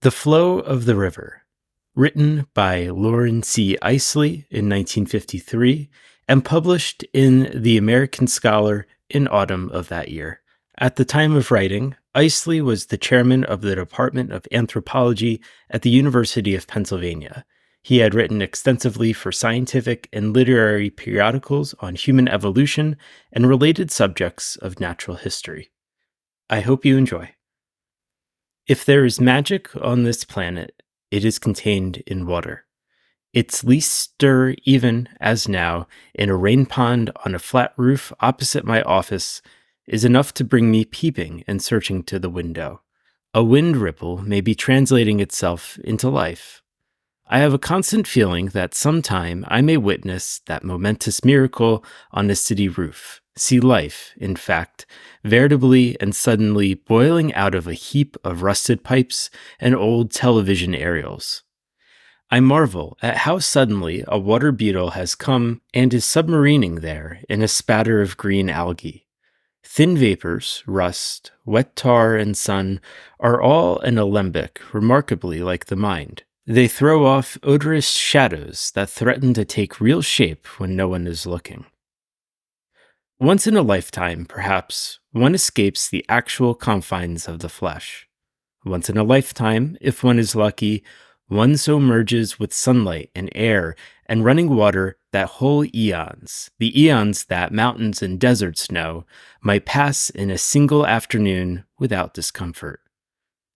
The Flow of the River, written by Loren Eiseley in 1953 and published in The American Scholar in autumn of that year. At the time of writing, Eiseley was the chairman of the Department of Anthropology at the University of Pennsylvania. He had written extensively for scientific and literary periodicals on human evolution and related subjects of natural history. I hope you enjoy. If there is magic on this planet, it is contained in water. Its least stir, even as now, in a rain pond on a flat roof opposite my office, is enough to bring me peeping and searching to the window. A wind ripple may be translating itself into life. I have a constant feeling that sometime I may witness that momentous miracle on a city roof, see life, in fact, veritably and suddenly boiling out of a heap of rusted pipes and old television aerials. I marvel at how suddenly a water beetle has come and is submarining there in a spatter of green algae. Thin vapors, rust, wet tar, and sun are all an alembic remarkably like the mind. They throw off odorous shadows that threaten to take real shape when no one is looking. Once in a lifetime, perhaps, one escapes the actual confines of the flesh. Once in a lifetime, if one is lucky, one so merges with sunlight and air and running water that whole eons, the eons that mountains and deserts know, might pass in a single afternoon without discomfort.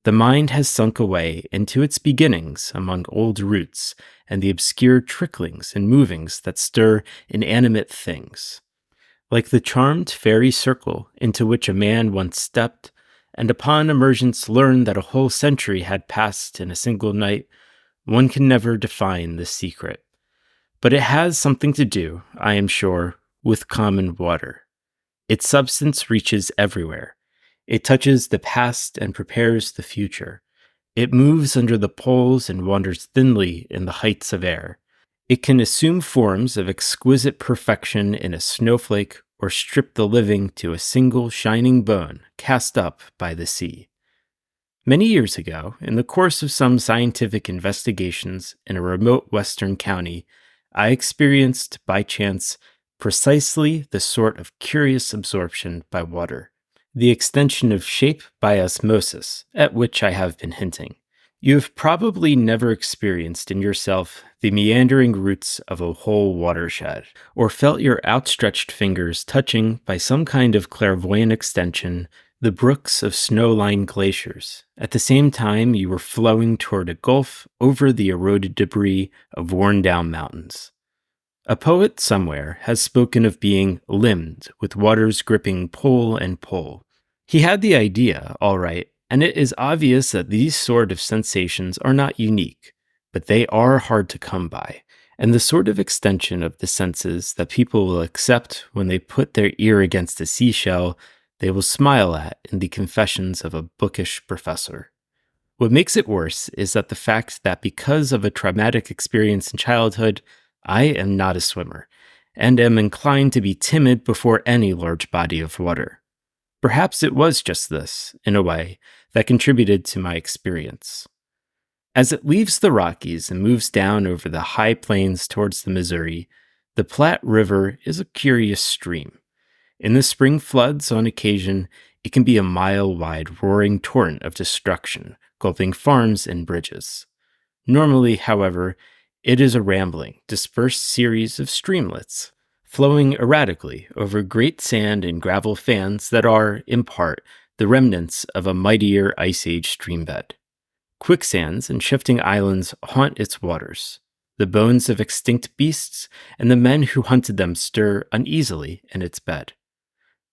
The mind has sunk away into its beginnings among old roots and the obscure tricklings and movings that stir inanimate things. Like the charmed fairy circle into which a man once stepped, and upon emergence learned that a whole century had passed in a single night, one can never define the secret. But it has something to do, I am sure, with common water. Its substance reaches everywhere. It touches the past and prepares the future. It moves under the poles and wanders thinly in the heights of air. It can assume forms of exquisite perfection in a snowflake or strip the living to a single shining bone cast up by the sea. Many years ago, in the course of some scientific investigations in a remote western county, I experienced, by chance, precisely the sort of curious absorption by water, the extension of shape by osmosis, at which I have been hinting. You have probably never experienced in yourself the meandering roots of a whole watershed, or felt your outstretched fingers touching, by some kind of clairvoyant extension, the brooks of snow-lined glaciers. At the same time, you were flowing toward a gulf over the eroded debris of worn-down mountains. A poet somewhere has spoken of being limbed with waters gripping pole and pole. He had the idea, all right, and it is obvious that these sort of sensations are not unique, but they are hard to come by, and the sort of extension of the senses that people will accept when they put their ear against a seashell, they will smile at in the confessions of a bookish professor. What makes it worse is that the fact that because of a traumatic experience in childhood, I am not a swimmer, and am inclined to be timid before any large body of water. Perhaps it was just this, in a way, that contributed to my experience. As it leaves the Rockies and moves down over the high plains towards the Missouri, the Platte River is a curious stream. In the spring floods, on occasion, it can be a mile-wide roaring torrent of destruction, gulping farms and bridges. Normally, however, it is a rambling, dispersed series of streamlets, flowing erratically over great sand and gravel fans that are, in part, the remnants of a mightier Ice Age streambed. Quicksands and shifting islands haunt its waters. The bones of extinct beasts and the men who hunted them stir uneasily in its bed.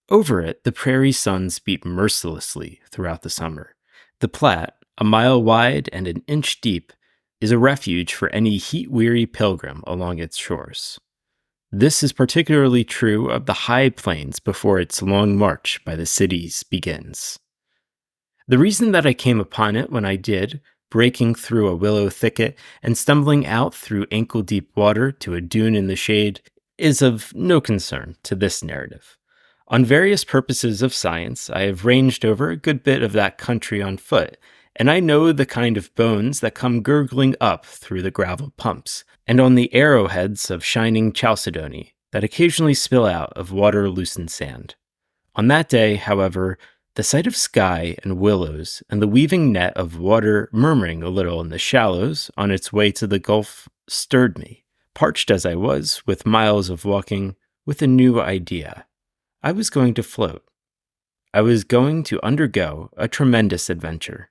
Over it, the prairie suns beat mercilessly throughout the summer. The Platte, a mile wide and an inch deep, is a refuge for any heat-weary pilgrim along its shores. This is particularly true of the high plains before its long march by the cities begins. The reason that I came upon it when I did, breaking through a willow thicket and stumbling out through ankle-deep water to a dune in the shade, is of no concern to this narrative. On various purposes of science, I have ranged over a good bit of that country on foot, and I know the kind of bones that come gurgling up through the gravel pumps, and on the arrowheads of shining chalcedony that occasionally spill out of water-loosened sand. On that day, however, the sight of sky and willows and the weaving net of water murmuring a little in the shallows on its way to the Gulf stirred me, parched as I was with miles of walking, with a new idea. I was going to float. I was going to undergo a tremendous adventure.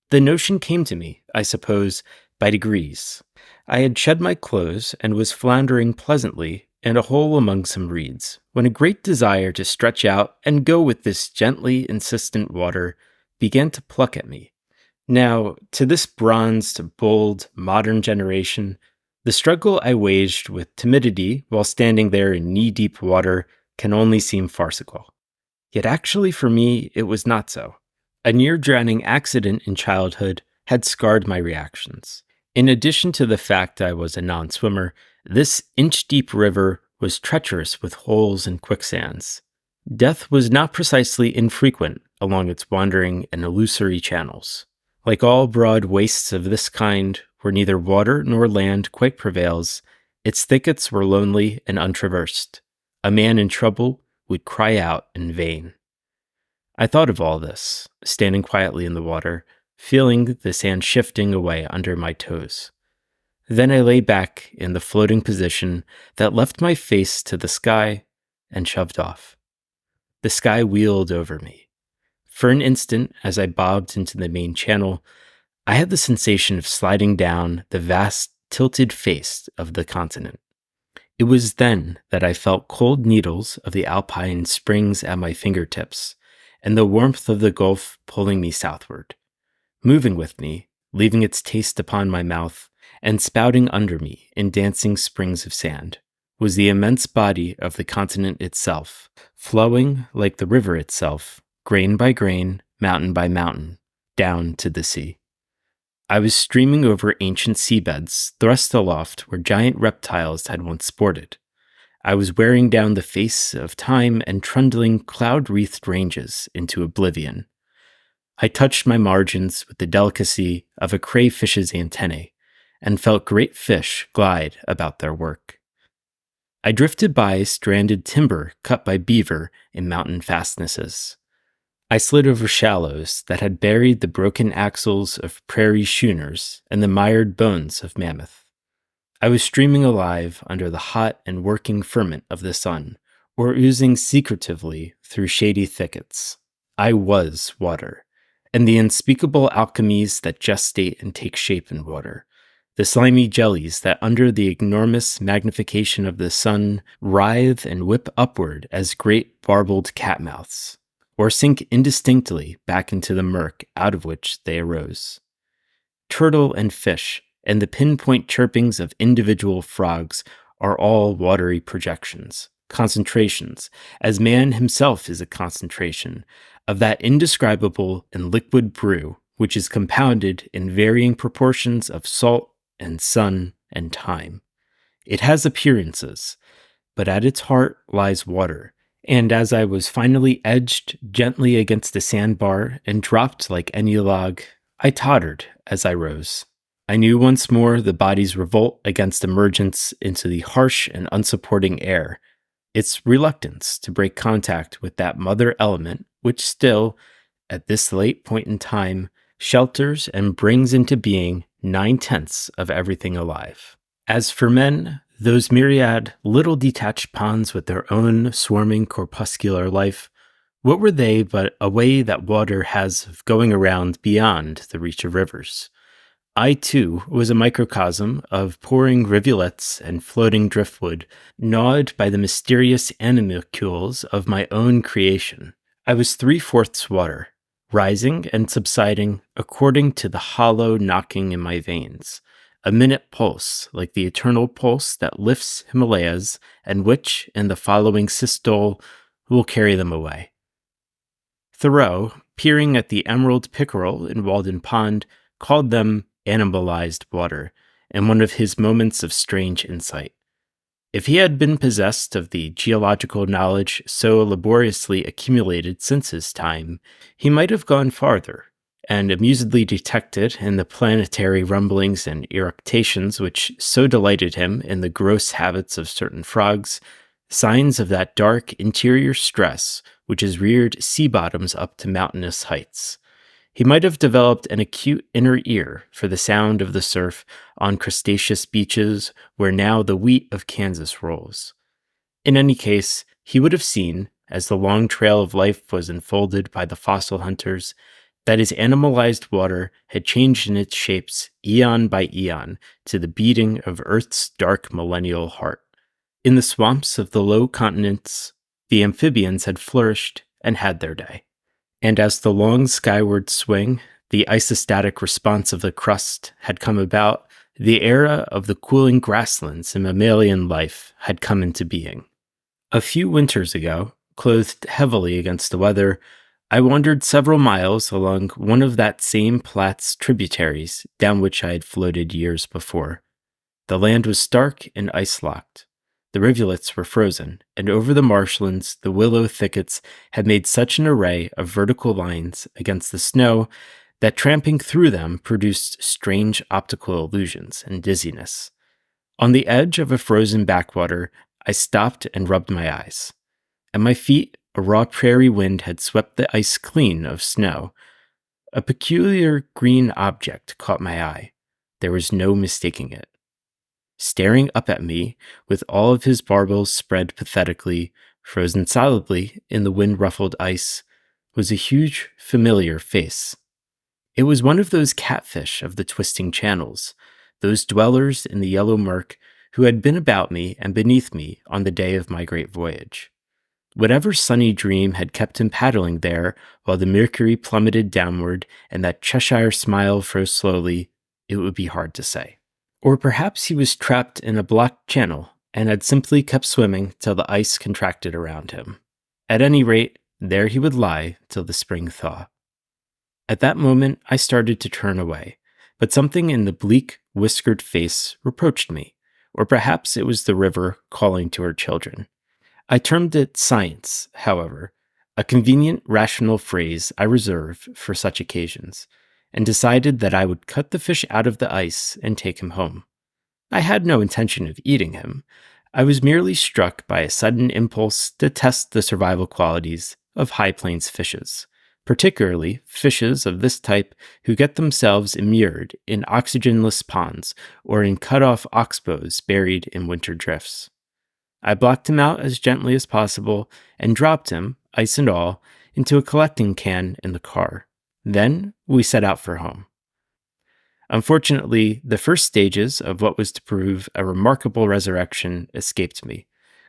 The notion came to me, I suppose, by degrees. I had shed my clothes and was floundering pleasantly in a hole among some reeds, when a great desire to stretch out and go with this gently insistent water began to pluck at me. Now, to this bronzed, bold, modern generation, the struggle I waged with timidity while standing there in knee-deep water can only seem farcical. Yet actually for me, it was not so. A near-drowning accident in childhood had scarred my reactions. In addition to the fact I was a non-swimmer, this inch-deep river was treacherous with holes and quicksands. Death was not precisely infrequent along its wandering and illusory channels. Like all broad wastes of this kind, where neither water nor land quite prevails, its thickets were lonely and untraversed. A man in trouble would cry out in vain. I thought of all this, standing quietly in the water, feeling the sand shifting away under my toes. Then I lay back in the floating position that left my face to the sky and shoved off. The sky wheeled over me. For an instant, as I bobbed into the main channel, I had the sensation of sliding down the vast tilted face of the continent. It was then that I felt cold needles of the alpine springs at my fingertips, and the warmth of the Gulf pulling me southward. Moving with me, leaving its taste upon my mouth, and spouting under me in dancing springs of sand, was the immense body of the continent itself, flowing like the river itself, grain by grain, mountain by mountain, down to the sea. I was streaming over ancient seabeds, thrust aloft where giant reptiles had once sported. I was wearing down the face of time and trundling cloud-wreathed ranges into oblivion. I touched my margins with the delicacy of a crayfish's antennae, and felt great fish glide about their work. I drifted by stranded timber cut by beaver in mountain fastnesses. I slid over shallows that had buried the broken axles of prairie schooners and the mired bones of Mammoth. I was streaming alive under the hot and working ferment of the sun, or oozing secretively through shady thickets. I was water, and the unspeakable alchemies that gestate and take shape in water, the slimy jellies that under the enormous magnification of the sun writhe and whip upward as great barbed cat-mouths, or sink indistinctly back into the murk out of which they arose. Turtle and fish, and the pinpoint chirpings of individual frogs are all watery projections, concentrations, as man himself is a concentration, of that indescribable and liquid brew which is compounded in varying proportions of salt and sun and time. It has appearances, but at its heart lies water, and as I was finally edged gently against a sandbar and dropped like any log, I tottered as I rose. I knew once more the body's revolt against emergence into the harsh and unsupporting air, its reluctance to break contact with that mother element which still, at this late point in time, shelters and brings into being 9/10 of everything alive. As for men, those myriad little detached ponds with their own swarming corpuscular life, what were they but a way that water has of going around beyond the reach of rivers? I, too, was a microcosm of pouring rivulets and floating driftwood, gnawed by the mysterious animalcules of my own creation. I was 3/4 water, rising and subsiding according to the hollow knocking in my veins, a minute pulse like the eternal pulse that lifts Himalayas and which, in the following systole, will carry them away. Thoreau, peering at the emerald pickerel in Walden Pond, called them Animalized Water in one of his moments of strange insight. If he had been possessed of the geological knowledge so laboriously accumulated since his time, he might have gone farther, and amusedly detected in the planetary rumblings and eructations which so delighted him in the gross habits of certain frogs, signs of that dark interior stress which has reared sea bottoms up to mountainous heights. He might have developed an acute inner ear for the sound of the surf on crustaceous beaches where now the wheat of Kansas rolls. In any case, he would have seen, as the long trail of life was unfolded by the fossil hunters, that his animalized water had changed in its shapes eon by eon to the beating of Earth's dark millennial heart. In the swamps of the low continents, the amphibians had flourished and had their day. And as the long skyward swing, the isostatic response of the crust had come about, the era of the cooling grasslands and mammalian life had come into being. A few winters ago, clothed heavily against the weather, I wandered several miles along one of that same Platt's tributaries down which I had floated years before. The land was stark and ice-locked. The rivulets were frozen, and over the marshlands the willow thickets had made such an array of vertical lines against the snow that tramping through them produced strange optical illusions and dizziness. On the edge of a frozen backwater, I stopped and rubbed my eyes. At my feet, a raw prairie wind had swept the ice clean of snow. A peculiar green object caught my eye. There was no mistaking it. Staring up at me, with all of his barbels spread pathetically, frozen solidly in the wind-ruffled ice, was a huge, familiar face. It was one of those catfish of the twisting channels, those dwellers in the yellow murk who had been about me and beneath me on the day of my great voyage. Whatever sunny dream had kept him paddling there while the mercury plummeted downward and that Cheshire smile froze slowly, it would be hard to say. Or perhaps he was trapped in a blocked channel and had simply kept swimming till the ice contracted around him. At any rate, there he would lie till the spring thaw. At that moment, I started to turn away, but something in the bleak, whiskered face reproached me, or perhaps it was the river calling to her children. I termed it science, however, a convenient, rational phrase I reserve for such occasions, and decided that I would cut the fish out of the ice and take him home. I had no intention of eating him. I was merely struck by a sudden impulse to test the survival qualities of high plains fishes, particularly fishes of this type who get themselves immured in oxygenless ponds or in cut-off oxbows buried in winter drifts. I blocked him out as gently as possible and dropped him, ice and all, into a collecting can in the car. Then we set out for home. Unfortunately, the first stages of what was to prove a remarkable resurrection escaped me.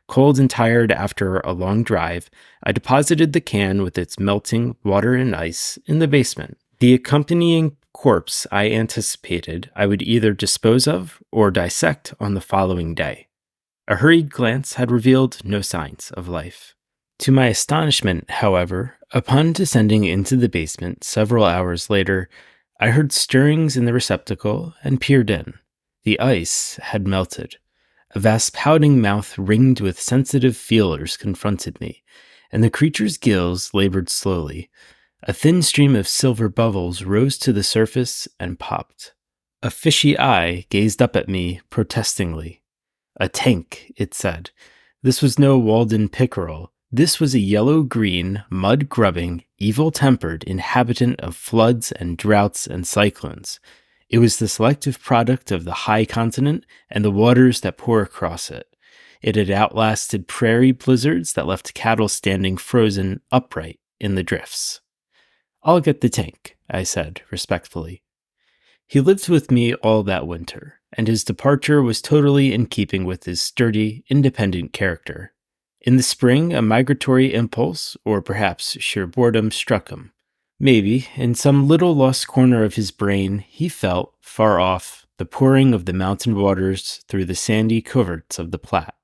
Cold and tired after a long drive, I deposited the can with its melting water and ice in the basement. The accompanying corpse I anticipated I would either dispose of or dissect on the following day. A hurried glance had revealed no signs of life. To my astonishment, however, upon descending into the basement several hours later, I heard stirrings in the receptacle and peered in. The ice had melted. A vast pouting mouth ringed with sensitive feelers confronted me, and the creature's gills labored slowly. A thin stream of silver bubbles rose to the surface and popped. A fishy eye gazed up at me protestingly. A tank, it said. This was no Walden pickerel. This was a yellow-green, mud-grubbing, evil-tempered inhabitant of floods and droughts and cyclones. It was the selective product of the high continent and the waters that pour across it. It had outlasted prairie blizzards that left cattle standing frozen upright in the drifts. "I'll get the tank," I said respectfully. He lived with me all that winter, and his departure was totally in keeping with his sturdy, independent character. In the spring, a migratory impulse, or perhaps sheer boredom, struck him. Maybe, in some little lost corner of his brain, he felt, far off, the pouring of the mountain waters through the sandy coverts of the Platte.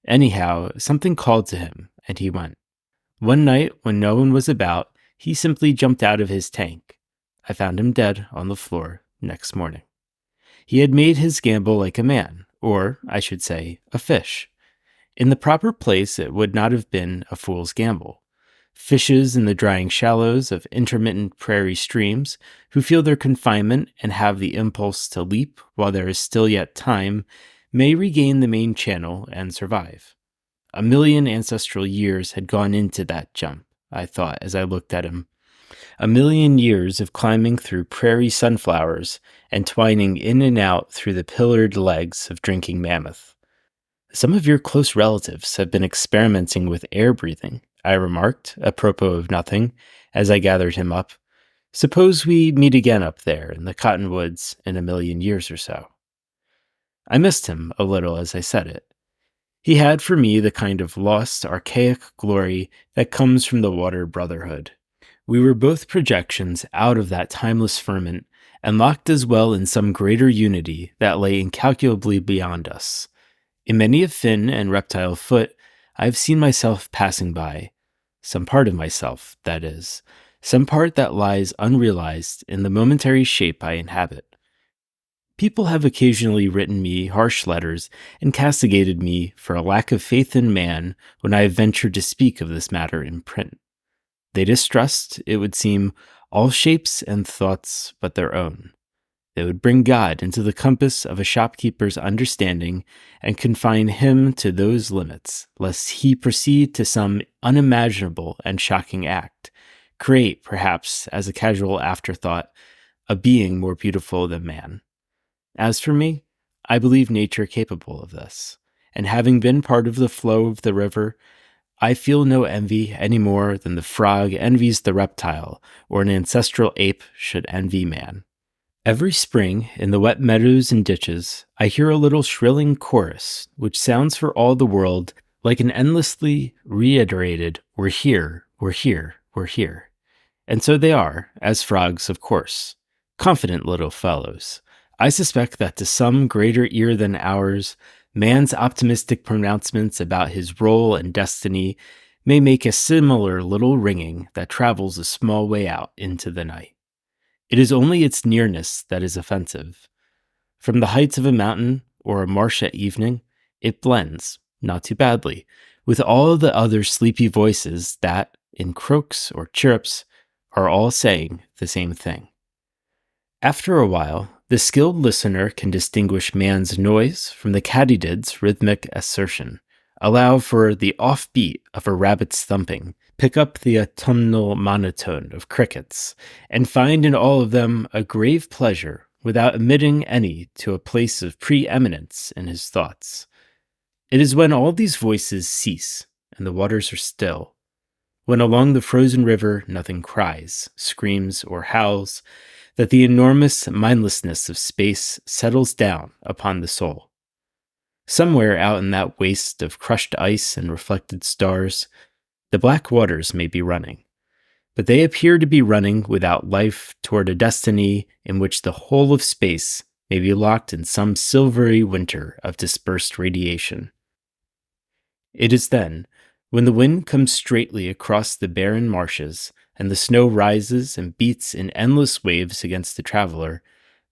Anyhow, something called to him, and he went. One night, when no one was about, he simply jumped out of his tank. I found him dead on the floor next morning. He had made his gamble like a man, or, I should say, a fish. In the proper place, it would not have been a fool's gamble. fishes in the drying shallows of intermittent prairie streams who feel their confinement and have the impulse to leap while there is still yet time may regain the main channel and survive. 1,000,000 ancestral years had gone into that jump, I thought as I looked at him. 1,000,000 years of climbing through prairie sunflowers and twining in and out through the pillared legs of drinking mammoth. Some of your close relatives have been experimenting with air breathing, I remarked, apropos of nothing, as I gathered him up. Suppose we meet again up there in the cottonwoods in 1,000,000 years or so. I missed him a little as I said it. He had for me the kind of lost, archaic glory that comes from the water brotherhood. We were both projections out of that timeless ferment, and locked as well in some greater unity that lay incalculably beyond us. In many a fin and reptile foot, I have seen myself passing by. Some part of myself, that is. Some part that lies unrealized in the momentary shape I inhabit. People have occasionally written me harsh letters and castigated me for a lack of faith in man when I have ventured to speak of this matter in print. They distrust, it would seem, all shapes and thoughts but their own. They would bring God into the compass of a shopkeeper's understanding and confine him to those limits, lest he proceed to some unimaginable and shocking act, create, perhaps, as a casual afterthought, a being more beautiful than man. As for me, I believe nature capable of this, and having been part of the flow of the river, I feel no envy any more than the frog envies the reptile, or an ancestral ape should envy man. Every spring, in the wet meadows and ditches, I hear a little shrilling chorus, which sounds for all the world like an endlessly reiterated, "We're here, we're here, we're here." And so they are, as frogs, of course. Confident little fellows. I suspect that to some greater ear than ours, man's optimistic pronouncements about his role and destiny may make a similar little ringing that travels a small way out into the night. It is only its nearness that is offensive. From the heights of a mountain or a marsh at evening, it blends, not too badly, with all the other sleepy voices that, in croaks or chirrups, are all saying the same thing. After a while, the skilled listener can distinguish man's noise from the katydid's rhythmic assertion, allow for the offbeat of a rabbit's thumping, pick up the autumnal monotone of crickets, and find in all of them a grave pleasure without admitting any to a place of preeminence in his thoughts. It is when all these voices cease and the waters are still, when along the frozen river nothing cries, screams, or howls, that the enormous mindlessness of space settles down upon the soul. Somewhere out in that waste of crushed ice and reflected stars, the black waters may be running, but they appear to be running without life toward a destiny in which the whole of space may be locked in some silvery winter of dispersed radiation. It is then, when the wind comes straightly across the barren marshes and the snow rises and beats in endless waves against the traveler,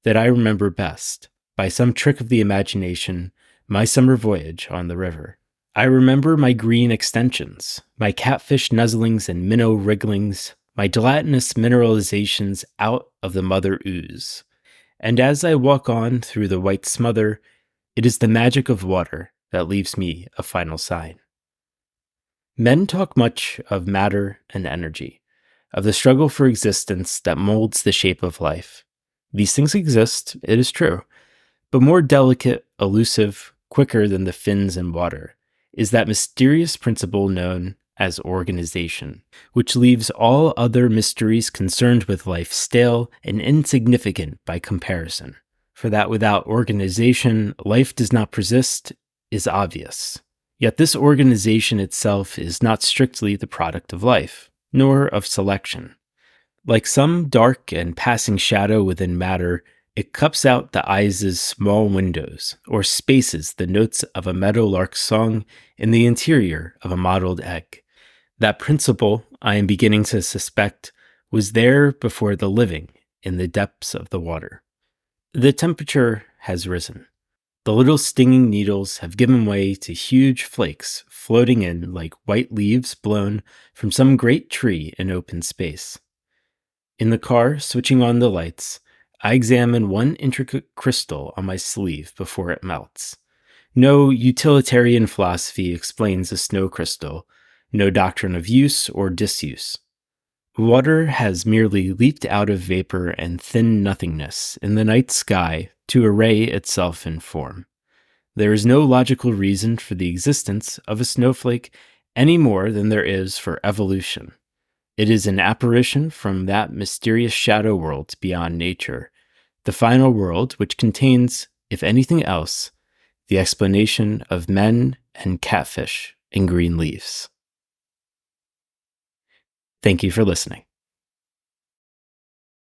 that I remember best, by some trick of the imagination, my summer voyage on the river. I remember my green extensions, my catfish nuzzlings and minnow wrigglings, my gelatinous mineralizations out of the mother ooze. And as I walk on through the white smother, it is the magic of water that leaves me a final sign. Men talk much of matter and energy, of the struggle for existence that molds the shape of life. These things exist, it is true, but more delicate, elusive, quicker than the fins in water, is that mysterious principle known as organization, which leaves all other mysteries concerned with life stale and insignificant by comparison. For that without organization, life does not persist is obvious. Yet this organization itself is not strictly the product of life, nor of selection. Like some dark and passing shadow within matter, it cups out the eyes' small windows, or spaces the notes of a meadowlark's song in the interior of a mottled egg. That principle, I am beginning to suspect, was there before the living in the depths of the water. The temperature has risen. The little stinging needles have given way to huge flakes floating in like white leaves blown from some great tree in open space. In the car, switching on the lights, I examine one intricate crystal on my sleeve before it melts. No utilitarian philosophy explains a snow crystal, no doctrine of use or disuse. Water has merely leaped out of vapor and thin nothingness in the night sky to array itself in form. There is no logical reason for the existence of a snowflake any more than there is for evolution. It is an apparition from that mysterious shadow world beyond nature, the final world which contains, if anything else, the explanation of men and catfish and green leaves. Thank you for listening.